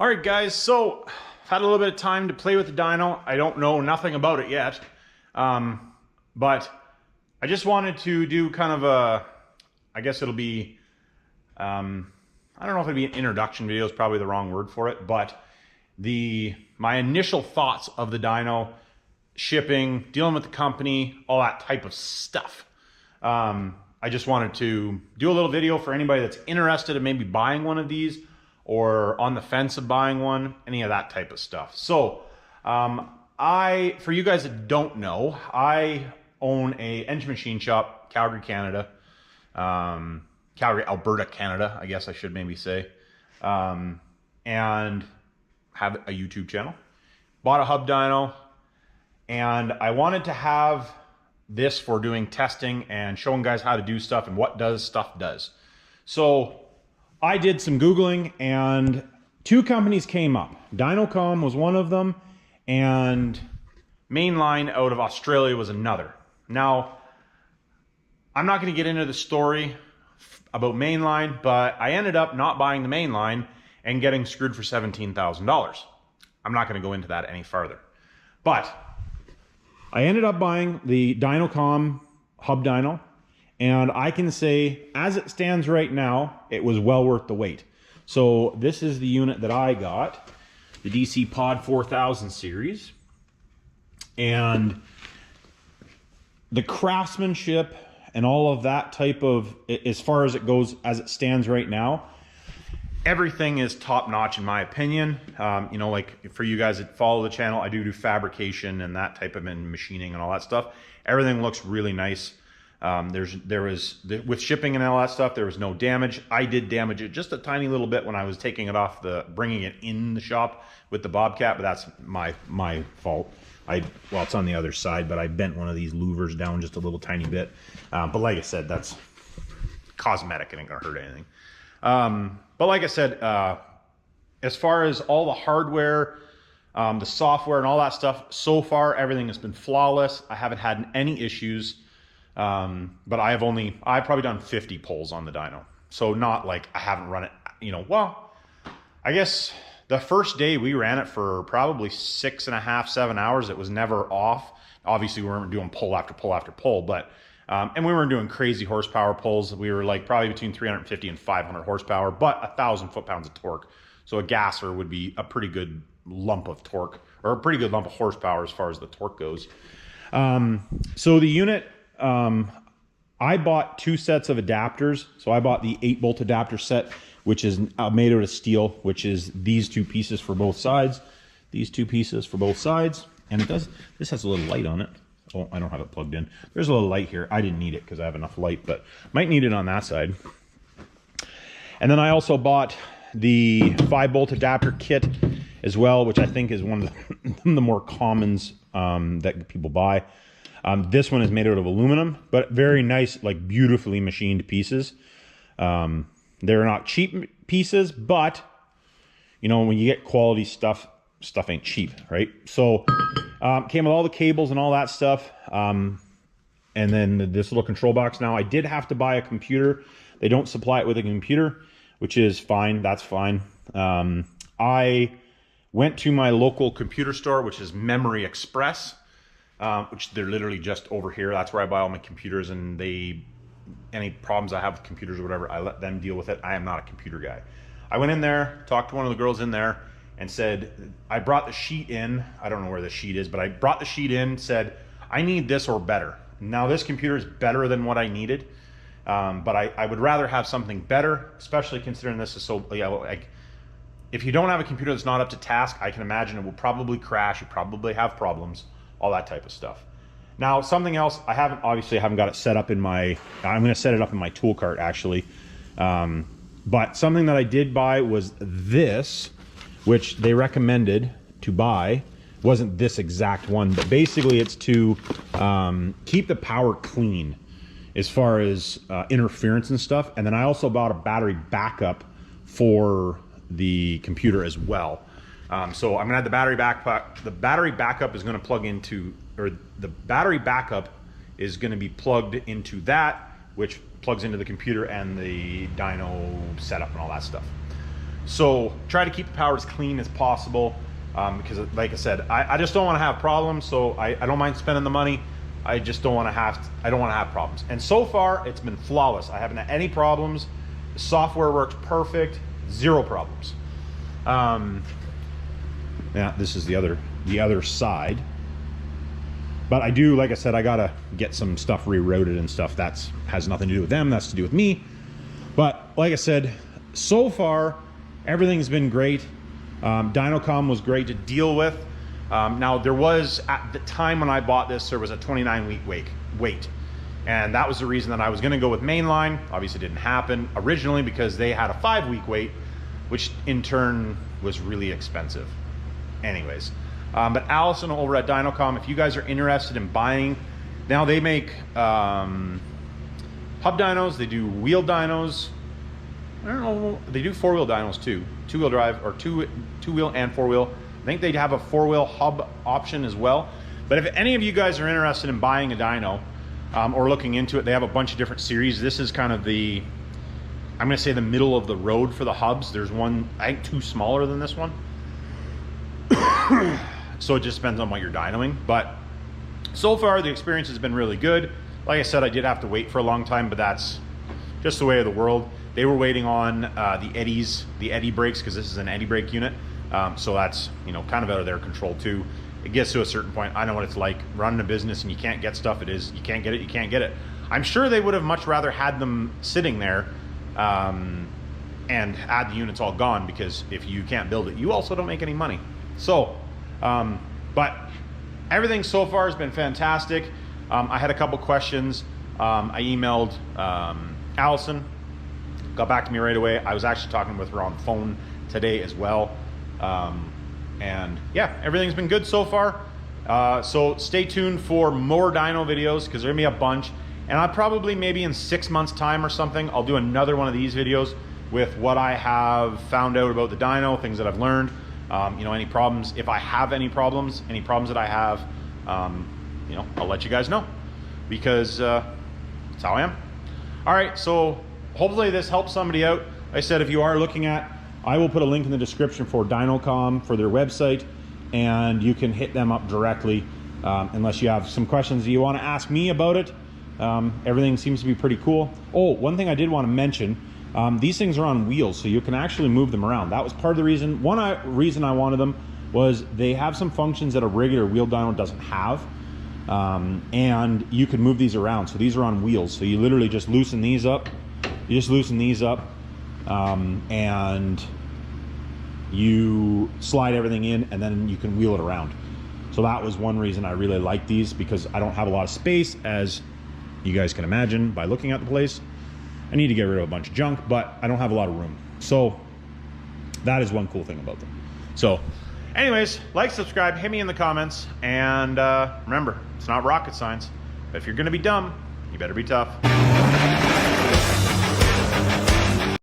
All right, guys, so I've had a little bit of time to play with the dyno. I don't know nothing about it yet, but I just wanted to do kind of a, I guess it'll be, I don't know if it'd be an introduction video is probably the wrong word for it, but my initial thoughts of the dyno, shipping, dealing with the company, all that type of stuff. I just wanted to do a little video for anybody that's interested in maybe buying one of these or on the fence of buying one, any of that type of stuff. So for you guys that don't know, I own a engine machine shop, Calgary, Canada, Calgary, Alberta, Canada, I guess I should maybe say, and have a YouTube channel. Bought a hub dyno, and I wanted to have this for doing testing and showing guys how to do stuff and what stuff does. So I did some Googling and two companies came up. Dynocom was one of them and Mainline out of Australia was another. Now, I'm not going to get into the story about Mainline, but I ended up not buying the Mainline and getting screwed for $17,000. I'm not going to go into that any further. But I ended up buying the Dynocom hub dyno, and I can say, as it stands right now, it was well worth the wait. So this is the unit that I got, the DC Pod 4000 series, and the craftsmanship and all of that type of, as far as it goes, as it stands right now, everything is top notch in my opinion. You know, like for you guys that follow the channel, I do fabrication and that type of machining and all that stuff. Everything looks really nice. With shipping and all that stuff, there was no damage. I did damage it just a tiny little bit when I was taking it off bringing it in the shop with the Bobcat, but that's my fault. Well, it's on the other side, but I bent one of these louvers down just a little tiny bit. But like I said, that's cosmetic. It ain't gonna hurt anything. But like I said, as far as all the hardware, the software and all that stuff, so far everything has been flawless. I haven't had any issues. But I've probably done 50 pulls on the dyno. So not like I haven't run it, you know, well, I guess the first day we ran it for probably 6.5, 7 hours. It was never off. Obviously we weren't doing pull after pull after pull, but, and we weren't doing crazy horsepower pulls. We were like probably between 350 and 500 horsepower, but 1,000 foot-pounds of torque. So a gasser would be a pretty good lump of torque, or a pretty good lump of horsepower as far as the torque goes. So the unit, I bought 2 sets of adapters. So I bought the 8-bolt adapter set, which is made out of steel, which is these 2 pieces for both sides, these 2 pieces for both sides. And this has a little light on it. Oh, I don't have it plugged in. There's a little light here. I didn't need it because I have enough light, but might need it on that side. And then I also bought the 5-bolt adapter kit as well, which I think is one of the more commons that people buy. This one is made out of aluminum, but very nice, like beautifully machined pieces. They're not cheap pieces, but you know, when you get quality stuff ain't cheap, right? So came with all the cables and all that stuff. And then this little control box. Now I did have to buy a computer. They don't supply it with a computer, which is fine. That's fine. I went to my local computer store, which is Memory Express. Which they're literally just over here. That's where I buy all my computers, and any problems I have with computers or whatever, I let them deal with it. I am not a computer guy. I went in there, talked to one of the girls in there, and said, I brought the sheet in. I don't know where the sheet is, but I brought the sheet in, said, I need this or better. Now this computer is better than what I needed, but I would rather have something better, especially considering this is so, yeah, like, if you don't have a computer that's not up to task, I can imagine it will probably crash, you probably have problems, all that type of stuff. Now, something else, I haven't got it set up in I'm going to set it up in my tool cart actually. But something that I did buy was this, which they recommended to buy. Wasn't this exact one, but basically it's to keep the power clean as far as interference and stuff. And then I also bought a battery backup for the computer as well. So I'm gonna have the battery backup. The battery backup is gonna plug into, or the battery backup is gonna be plugged into that, which plugs into the computer and the dyno setup and all that stuff. So try to keep the power as clean as possible, because like I said, I just don't want to have problems. So I don't mind spending the money. I just don't want to have problems. And so far it's been flawless. I haven't had any problems. The software works perfect, 0 problems. Yeah, this is the other side. But I do, like I said, I gotta get some stuff rerouted and stuff. That's has nothing to do with them, that's to do with me. But like I said, so far everything's been great. Dynocom was great to deal with. Now there was, at the time when I bought this, there was a 29-week wait. And that was the reason that I was gonna go with mainline. Obviously it didn't happen originally because they had a 5-week wait, which in turn was really expensive. Anyways, but Allison over at Dynocom, if you guys are interested in buying, now they make hub dynos, they do wheel dynos. I don't know, they do 4-wheel dynos too. 2-wheel drive, or two-wheel and 4-wheel. I think they have a 4-wheel hub option as well. But if any of you guys are interested in buying a dyno or looking into it, they have a bunch of different series. This is kind of the, I'm gonna say the middle of the road for the hubs. There's one, I think 2 smaller than this one. So it just depends on what you're dynoing. But so far the experience has been really good. Like I said, I did have to wait for a long time, but that's just the way of the world. They were waiting on the eddy brakes, because this is an eddy brake unit. So that's, you know, kind of out of their control too. It gets to a certain point. I know what it's like running a business and you can't get stuff. It is, you can't get it, you can't get it. I'm sure they would have much rather had them sitting there and had the units all gone, because if you can't build it, you also don't make any money. So, but everything so far has been fantastic. I had a couple questions. I emailed Allison, got back to me right away. I was actually talking with her on the phone today as well. And yeah, everything's been good so far. So stay tuned for more dyno videos, because there's gonna be a bunch. And I'll probably, maybe in 6 months time or something, I'll do another one of these videos with what I have found out about the dyno, things that I've learned, you know, any problems. If I have any problems that I have, you know, I'll let you guys know, because that's how I am. All right, so hopefully this helps somebody out. Like I said, if you are looking at, I will put a link in the description for Dynocom, for their website, and you can hit them up directly unless you have some questions that you want to ask me about it. Everything seems to be pretty cool. Oh, one thing I did want to mention, these things are on wheels, so you can actually move them around. That was part of the reason. One reason I wanted them was they have some functions that a regular wheel dyno doesn't have. And you can move these around. So these are on wheels. So you literally just loosen these up. And you slide everything in, and then you can wheel it around. So that was one reason I really like these, because I don't have a lot of space, as you guys can imagine by looking at the place. I need to get rid of a bunch of junk, but I don't have a lot of room. So that is one cool thing about them. So anyways, like, subscribe, hit me in the comments, and remember, it's not rocket science. But if you're gonna be dumb, you better be tough.